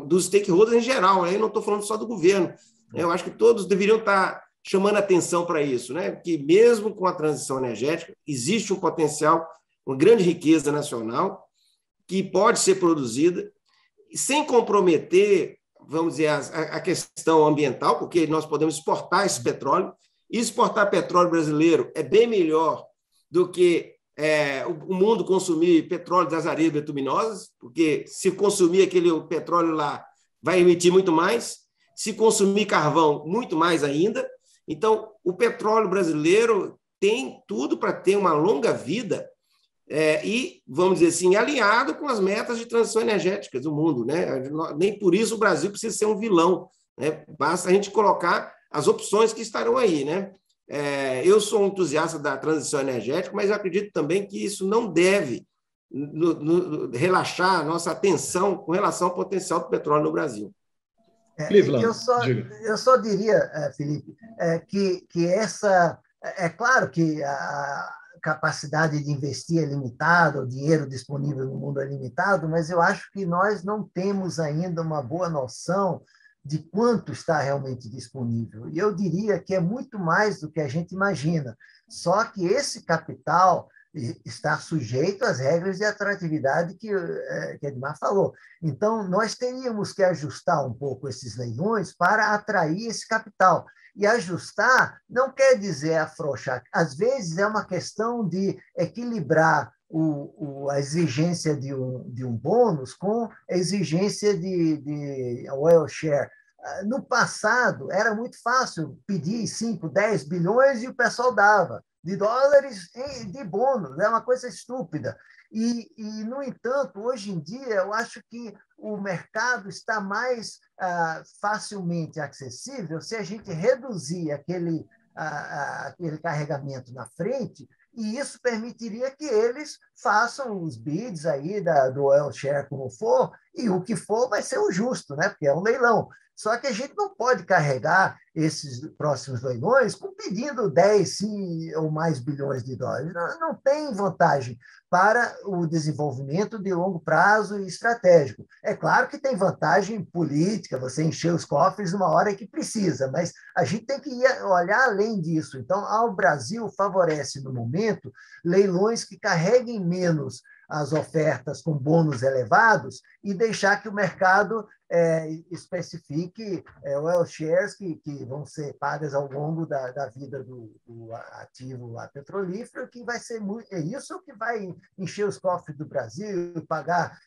Dos stakeholders em geral, aí não estou falando só do governo. Eu acho que todos deveriam estar chamando atenção para isso, né? Que mesmo com a transição energética, existe um potencial, uma grande riqueza nacional que pode ser produzida sem comprometer, vamos dizer, a questão ambiental, porque nós podemos exportar esse petróleo, e exportar petróleo brasileiro é bem melhor do que o mundo consumir petróleo das areias bituminosas, porque se consumir aquele petróleo lá, vai emitir muito mais, se consumir carvão, muito mais ainda. Então, o petróleo brasileiro tem tudo para ter uma longa vida e, vamos dizer assim, alinhado com as metas de transição energética do mundo, né? Nem por isso o Brasil precisa ser um vilão, né? Basta a gente colocar as opções que estarão aí, né? Eu sou um entusiasta da transição energética, mas eu acredito também que isso não deve relaxar a nossa atenção com relação ao potencial do petróleo no Brasil. Eu só diria, Felipe, que essa... É claro que a capacidade de investir é limitada, o dinheiro disponível no mundo é limitado, mas eu acho que nós não temos ainda uma boa noção de quanto está realmente disponível. E eu diria que é muito mais do que a gente imagina. Só que esse capital está sujeito às regras de atratividade que Edmar falou. Então, nós teríamos que ajustar um pouco esses leilões para atrair esse capital. E ajustar não quer dizer afrouxar. Às vezes é uma questão de equilibrar a exigência de um bônus com a exigência de oil share. No passado, era muito fácil pedir 5, 10 bilhões e o pessoal dava de dólares de bônus, é uma coisa estúpida. No entanto, hoje em dia, eu acho que o mercado está mais facilmente acessível se a gente reduzir aquele carregamento na frente, e isso permitiria que eles façam os bids aí do oil share como for, e o que for vai ser o justo, né? Porque é um leilão. Só que a gente não pode carregar esses próximos leilões pedindo 10 ou mais bilhões de dólares. Não tem vantagem para o desenvolvimento de longo prazo e estratégico. É claro que tem vantagem política, você encher os cofres numa hora que precisa, mas a gente tem que olhar além disso. Então, ao Brasil favorece, no momento, leilões que carreguem menos as ofertas com bônus elevados e deixar que o mercado especifique oil shares que vão ser pagas ao longo da vida do ativo petrolífero, que vai ser isso que vai encher os cofres do Brasil, pagar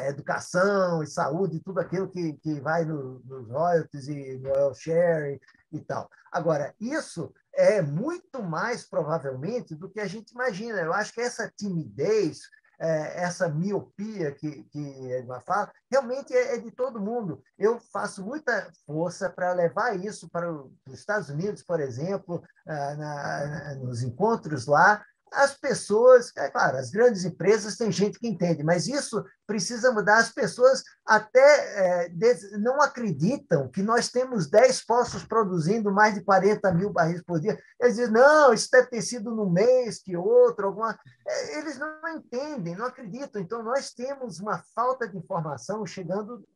educação e saúde, tudo aquilo que vai nos royalties e no oil share e tal. Agora, isso é muito mais provavelmente do que a gente imagina. Eu acho que essa timidez, essa miopia que Edmar fala, realmente é de todo mundo. Eu faço muita força para levar isso para os Estados Unidos, por exemplo, nos encontros lá. As pessoas, claro, as grandes empresas têm gente que entende, mas isso precisa mudar. As pessoas até não acreditam que nós temos 10 poços produzindo mais de 40 mil barris por dia. Eles dizem, não, isso deve ter sido num mês que outro, eles não entendem, não acreditam. Então, nós temos uma falta de informação chegando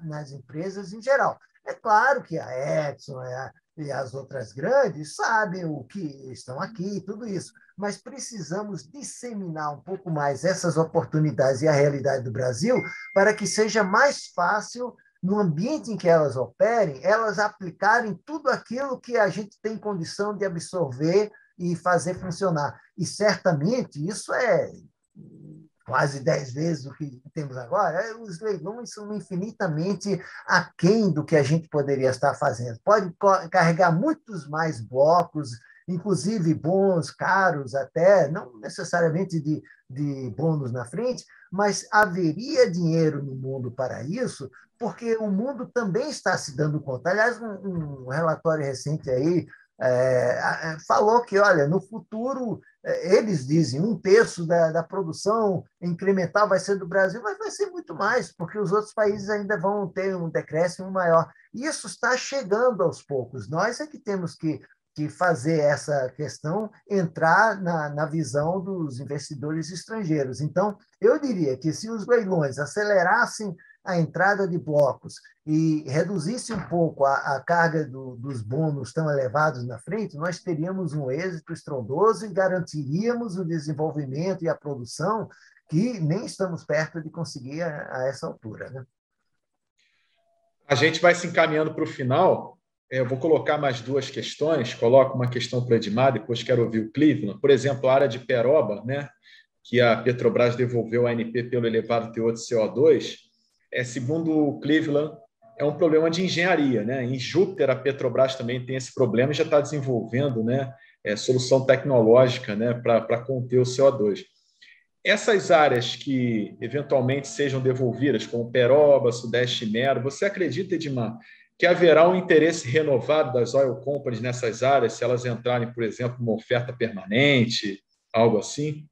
nas empresas em geral. É claro que a Exxon e as outras grandes sabem o que estão aqui, tudo isso, mas precisamos disseminar um pouco mais essas oportunidades e a realidade do Brasil para que seja mais fácil, no ambiente em que elas operem, elas aplicarem tudo aquilo que a gente tem condição de absorver e fazer funcionar. E, certamente, isso é quase 10 vezes o que temos agora. Os leilões são infinitamente aquém do que a gente poderia estar fazendo. Pode carregar muitos mais blocos, inclusive bons, caros até, não necessariamente de bônus na frente, mas haveria dinheiro no mundo para isso, porque o mundo também está se dando conta. Aliás, um relatório recente aí falou que, olha, no futuro, eles dizem, 1/3 da produção incremental vai ser do Brasil, mas vai ser muito mais, porque os outros países ainda vão ter um decréscimo maior. Isso está chegando aos poucos. Nós é que temos que fazer essa questão entrar na visão dos investidores estrangeiros. Então, eu diria que se os leilões acelerassem a entrada de blocos e reduzisse um pouco a carga dos bônus tão elevados na frente, nós teríamos um êxito estrondoso e garantiríamos o desenvolvimento e a produção que nem estamos perto de conseguir a essa altura, né? A gente vai se encaminhando para o final. Eu vou colocar mais 2 questões. Coloco uma questão para o Edmar, depois quero ouvir o Cleveland. Por exemplo, a área de Peroba, né, que a Petrobras devolveu à ANP pelo elevado teor de CO2, segundo o Cleveland, é um problema de engenharia, né? Em Júpiter, a Petrobras também tem esse problema e já está desenvolvendo, né, solução tecnológica, né, para conter o CO2. Essas áreas que eventualmente sejam devolvidas, como Peroba, Sudeste e Mero, você acredita, Edmar, que haverá um interesse renovado das oil companies nessas áreas, se elas entrarem, por exemplo, numa oferta permanente, algo assim?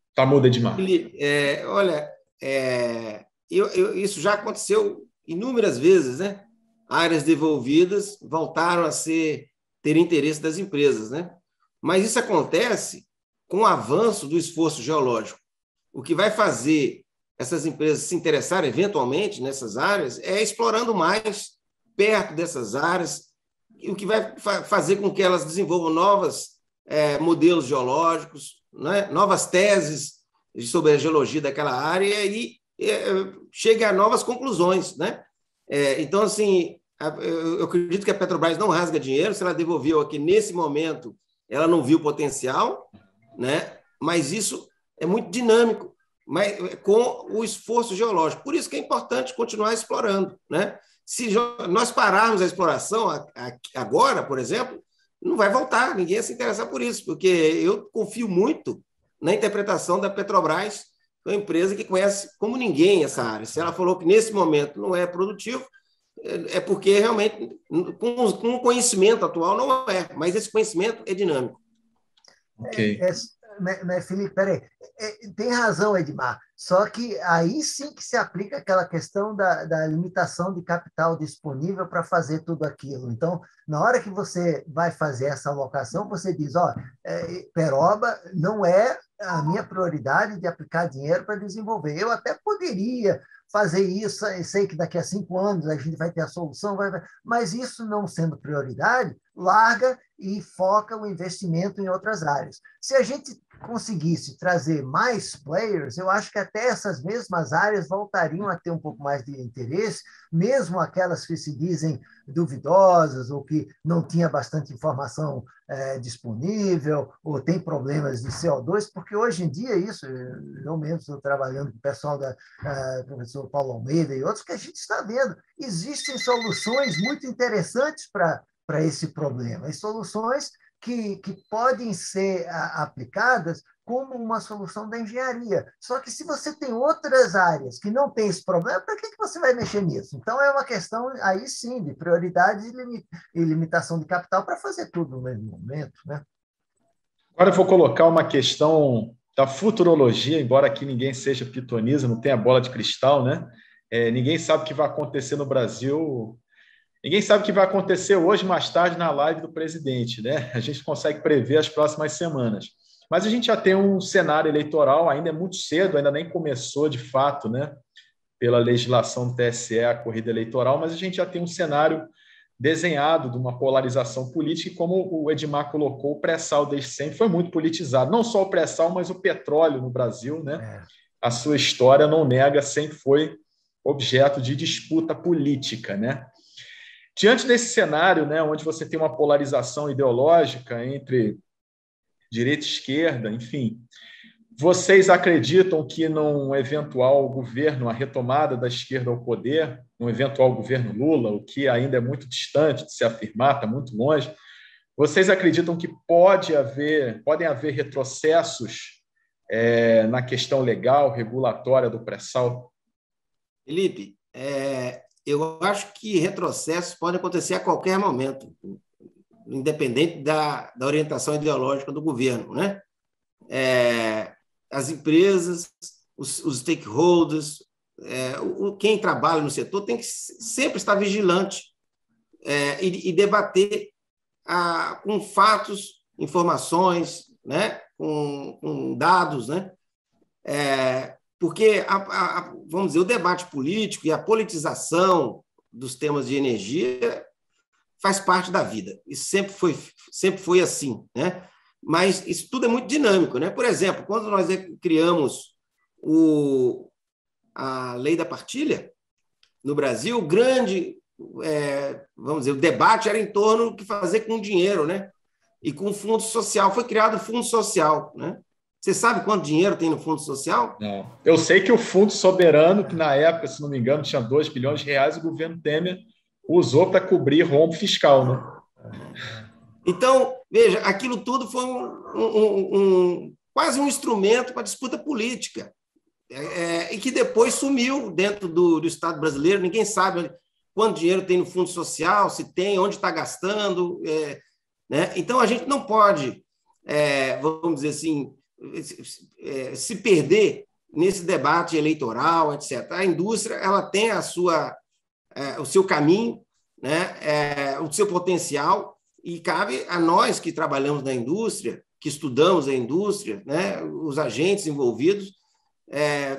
Está mudo, Edmar. Olha, isso já aconteceu inúmeras vezes, né? Áreas devolvidas voltaram a ter interesse das empresas, né? Mas isso acontece com o avanço do esforço geológico. O que vai fazer essas empresas se interessarem eventualmente nessas áreas é explorando mais perto dessas áreas, o que vai fazer com que elas desenvolvam novos modelos geológicos, né? Novas teses sobre a geologia daquela área e aí chegue a novas conclusões, né? Então, assim, eu acredito que a Petrobras não rasga dinheiro, se ela devolveu aqui nesse momento, ela não viu potencial, né? Mas isso é muito dinâmico, mas com o esforço geológico. Por isso que é importante continuar explorando, né? Se nós pararmos a exploração agora, por exemplo, não vai voltar, ninguém vai se interessar por isso, porque eu confio muito na interpretação da Petrobras, uma empresa que conhece como ninguém essa área. Se ela falou que nesse momento não é produtivo, é porque realmente, com o conhecimento atual, não é, mas esse conhecimento é dinâmico. Ok. Mas, Felipe, peraí, tem razão, Edmar, só que aí sim que se aplica aquela questão da limitação de capital disponível para fazer tudo aquilo. Então, na hora que você vai fazer essa alocação, você diz, Peroba não é a minha prioridade de aplicar dinheiro para desenvolver. Eu até poderia fazer isso, eu sei que daqui a 5 anos a gente vai ter a solução, mas isso não sendo prioridade, larga e foca o investimento em outras áreas. Se a gente conseguisse trazer mais players, eu acho que até essas mesmas áreas voltariam a ter um pouco mais de interesse, mesmo aquelas que se dizem duvidosas ou que não tinha bastante informação disponível ou tem problemas de CO2, porque hoje em dia isso, eu mesmo estou trabalhando com o pessoal da professor Paulo Almeida e outros, que a gente está vendo, existem soluções muito interessantes para esse problema, e soluções que podem ser aplicadas como uma solução da engenharia. Só que se você tem outras áreas que não têm esse problema, para que você vai mexer nisso? Então, é uma questão, aí sim, de prioridade e limitação de capital para fazer tudo no mesmo momento, né? Agora eu vou colocar uma questão da futurologia, embora aqui ninguém seja pitonisa, não tenha bola de cristal, né? Ninguém sabe o que vai acontecer no Brasil. Ninguém sabe o que vai acontecer hoje, mais tarde, na live do presidente, né? A gente consegue prever as próximas semanas. Mas a gente já tem um cenário eleitoral, ainda é muito cedo, ainda nem começou de fato, né? Pela legislação do TSE, a corrida eleitoral, mas a gente já tem um cenário desenhado de uma polarização política, e como o Edmar colocou, o pré-sal desde sempre foi muito politizado. Não só o pré-sal, mas o petróleo no Brasil, né? A sua história não nega, sempre foi objeto de disputa política, né? Diante desse cenário, né, onde você tem uma polarização ideológica entre direita e esquerda, enfim, vocês acreditam que num eventual governo, a retomada da esquerda ao poder, num eventual governo Lula, o que ainda é muito distante de se afirmar, está muito longe, vocês acreditam que podem haver retrocessos na questão legal, regulatória do pré-sal? Felipe, eu acho que retrocessos podem acontecer a qualquer momento, independente da orientação ideológica do governo, né? As empresas, os stakeholders, quem trabalha no setor tem que sempre estar vigilante e debater com fatos, informações, né? com dados, né? Porque, vamos dizer, o debate político e a politização dos temas de energia faz parte da vida. Isso sempre foi assim, né? Mas isso tudo é muito dinâmico, né? Por exemplo, quando nós criamos a lei da partilha no Brasil, o grande, vamos dizer, o debate era em torno do que fazer com o dinheiro, né? E com o fundo social. Foi criado o fundo social, né? Você sabe quanto dinheiro tem no Fundo Social? Não. Eu sei que o Fundo Soberano, que na época, se não me engano, tinha 2 bilhões de reais, o governo Temer usou para cobrir rombo fiscal, né? Então, veja, aquilo tudo foi quase um instrumento para disputa política, e que depois sumiu dentro do Estado brasileiro. Ninguém sabe quanto dinheiro tem no Fundo Social, se tem, onde está gastando. Né? Então, a gente não pode, vamos dizer assim, se perder nesse debate eleitoral, etc. A indústria ela tem o seu caminho, né? O seu potencial, e cabe a nós que trabalhamos na indústria, que estudamos a indústria, né? Os agentes envolvidos,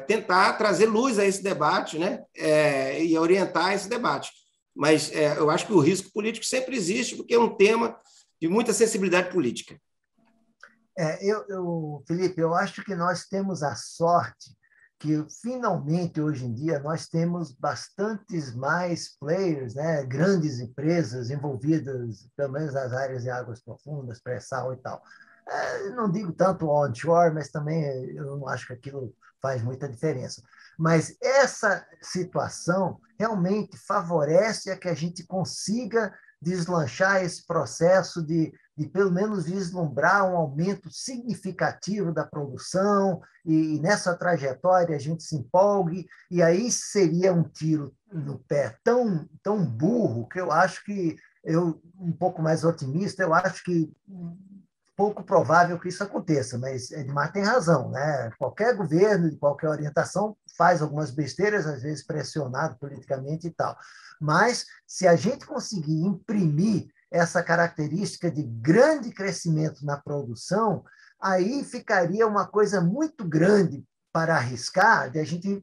tentar trazer luz a esse debate, né? E orientar esse debate. Mas eu acho que o risco político sempre existe, porque é um tema de muita sensibilidade política. Felipe, eu acho que nós temos a sorte que, finalmente, hoje em dia, nós temos bastantes mais players, né? Grandes empresas envolvidas, pelo menos nas áreas de águas profundas, pré-sal e tal. Não digo tanto onshore, mas também eu não acho que aquilo faz muita diferença. Mas essa situação realmente favorece a que a gente consiga deslanchar esse processo de pelo menos vislumbrar um aumento significativo da produção, e nessa trajetória a gente se empolgue, e aí seria um tiro no pé tão burro que eu acho que, um pouco mais otimista, eu acho que pouco provável que isso aconteça, mas Edmar tem razão, né? Qualquer governo, de qualquer orientação, faz algumas besteiras, às vezes pressionado politicamente e tal. Mas, se a gente conseguir imprimir essa característica de grande crescimento na produção, aí ficaria uma coisa muito grande para arriscar, de a gente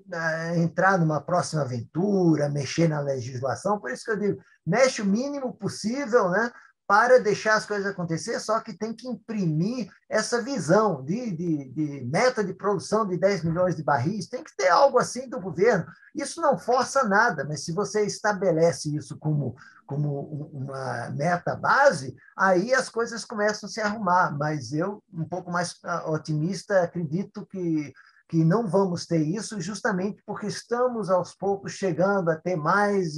entrar numa próxima aventura, mexer na legislação. Por isso que eu digo, mexe o mínimo possível, né? Para deixar as coisas acontecer, só que tem que imprimir essa visão de meta de produção de 10 milhões de barris, tem que ter algo assim do governo. Isso não força nada, mas se você estabelece isso como uma meta base, aí as coisas começam a se arrumar. Mas eu, um pouco mais otimista, acredito que não vamos ter isso, justamente porque estamos, aos poucos, chegando a ter mais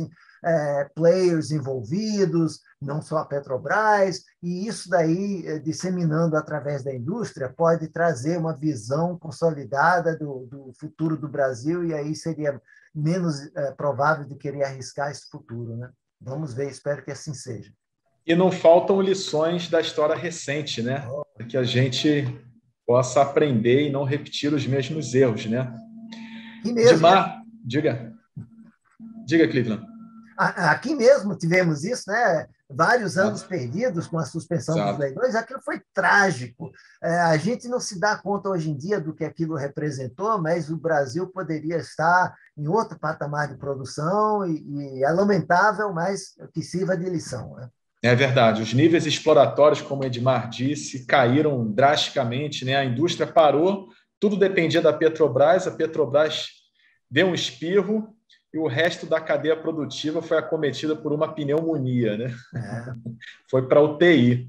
players envolvidos, não só a Petrobras, e isso daí, disseminando através da indústria, pode trazer uma visão consolidada do futuro do Brasil, e aí seria menos provável de querer arriscar esse futuro, né? Vamos ver, espero que assim seja. E não faltam lições da história recente, né? Para que a gente possa aprender e não repetir os mesmos erros, né? E mesmo, Edmar, diga, Cleveland. Aqui mesmo tivemos isso, né? Vários anos perdidos com a suspensão dos leilões, aquilo foi trágico. A gente não se dá conta hoje em dia do que aquilo representou, mas o Brasil poderia estar em outro patamar de produção e é lamentável, mas que sirva de lição, né? É verdade, os níveis exploratórios, como o Edmar disse, caíram drasticamente, né? A indústria parou, tudo dependia da Petrobras, a Petrobras deu um espirro, e o resto da cadeia produtiva foi acometida por uma pneumonia, né? Foi para a UTI.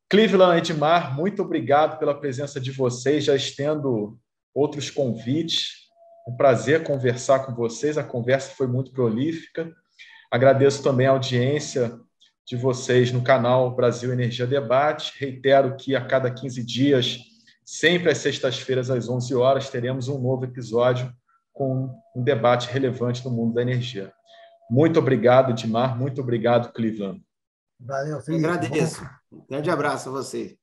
Cleveland, Edmar, muito obrigado pela presença de vocês. Já estendo outros convites. Um prazer conversar com vocês. A conversa foi muito prolífica. Agradeço também a audiência de vocês no canal Brasil Energia Debate. Reitero que a cada 15 dias, sempre às sextas-feiras, às 11 horas, teremos um novo episódio com um debate relevante no mundo da energia. Muito obrigado, Edmar. Muito obrigado, Cleveland. Valeu, Felipe. Eu agradeço. Um grande abraço a você.